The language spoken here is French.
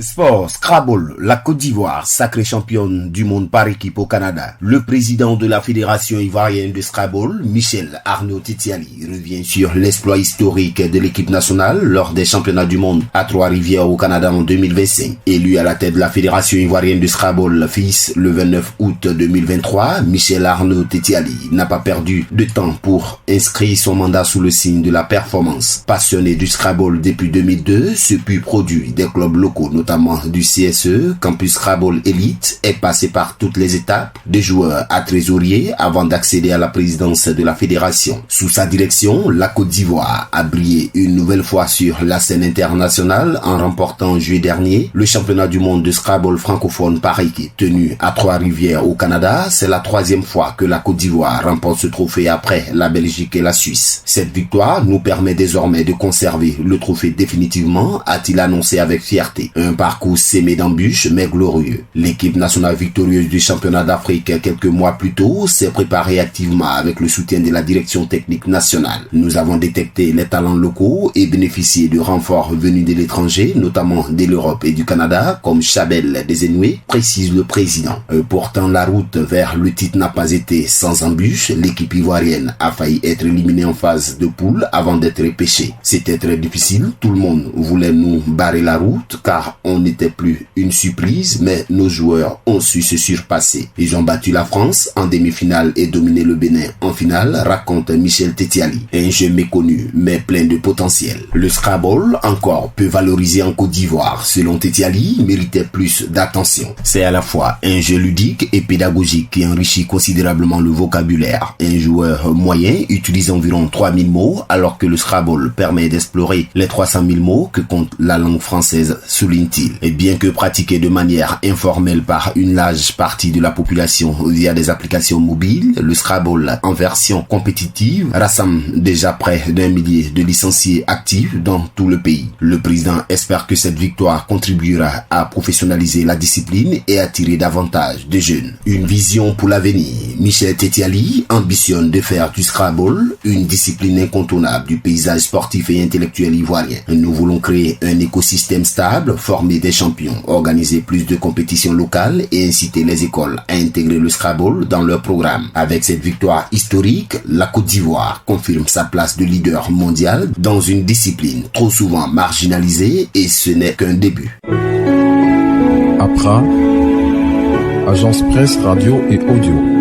Sport, Scrabble, la Côte d'Ivoire, sacrée championne du monde par équipe au Canada. Le président de la Fédération ivoirienne de Scrabble, Michel Arnaud Tetiali, revient sur l'exploit historique de l'équipe nationale lors des championnats du monde à Trois-Rivières au Canada en 2025. Élu à la tête de la Fédération ivoirienne de Scrabble, FIS, le 29 août 2023, Michel Arnaud Tetiali n'a pas perdu de temps pour inscrire son mandat sous le signe de la performance. Passionné du Scrabble depuis 2002, ce puis produit des clubs locaux, notamment du CSE, Campus Scrabble Elite, est passé par toutes les étapes, de joueur à trésorier avant d'accéder à la présidence de la fédération. Sous sa direction, la Côte d'Ivoire a brillé une nouvelle fois sur la scène internationale en remportant en juillet dernier le championnat du monde de Scrabble francophone par équipe. Tenu à Trois-Rivières au Canada, c'est la troisième fois que la Côte d'Ivoire remporte ce trophée après la Belgique et la Suisse. Cette victoire nous permet désormais de conserver le trophée définitivement, a-t-il annoncé avec fierté. Un parcours sémé d'embûches mais glorieux. L'équipe nationale victorieuse du championnat d'Afrique quelques mois plus tôt s'est préparée activement avec le soutien de la direction technique nationale. Nous avons détecté les talents locaux et bénéficié de renforts venus de l'étranger, notamment de l'Europe et du Canada, comme Chabel Desenoué, précise le président. Pourtant, la route vers le titre n'a pas été sans embûches. L'équipe ivoirienne a failli être éliminée en phase de poule avant d'être repêchée. C'était très difficile. Tout le monde voulait nous barrer la route car on n'était plus une surprise, mais nos joueurs ont su se surpasser. Ils ont battu la France en demi-finale et dominé le Bénin en finale, raconte Michel Tetiali. Un jeu méconnu, mais plein de potentiel. Le Scrabble, encore peu valorisé en Côte d'Ivoire, selon Tetiali, méritait plus d'attention. C'est à la fois un jeu ludique et pédagogique qui enrichit considérablement le vocabulaire. Un joueur moyen utilise environ 3000 mots, alors que le Scrabble permet d'explorer les 300 000 mots que compte la langue française, souligne-t-il. Et bien que pratiqué de manière informelle par une large partie de la population via des applications mobiles, le Scrabble en version compétitive rassemble déjà près d'1 millier de licenciés actifs dans tout le pays. Le président espère que cette victoire contribuera à professionnaliser la discipline et attirer davantage de jeunes. Une vision pour l'avenir. Michel Tetiali ambitionne de faire du Scrabble une discipline incontournable du paysage sportif et intellectuel ivoirien. Nous voulons créer un écosystème stable, former des champions, organiser plus de compétitions locales et inciter les écoles à intégrer le Scrabble dans leur programme. Avec cette victoire historique, la Côte d'Ivoire confirme sa place de leader mondial dans une discipline trop souvent marginalisée et ce n'est qu'un début. APRA, Agence Presse, Radio et Audio.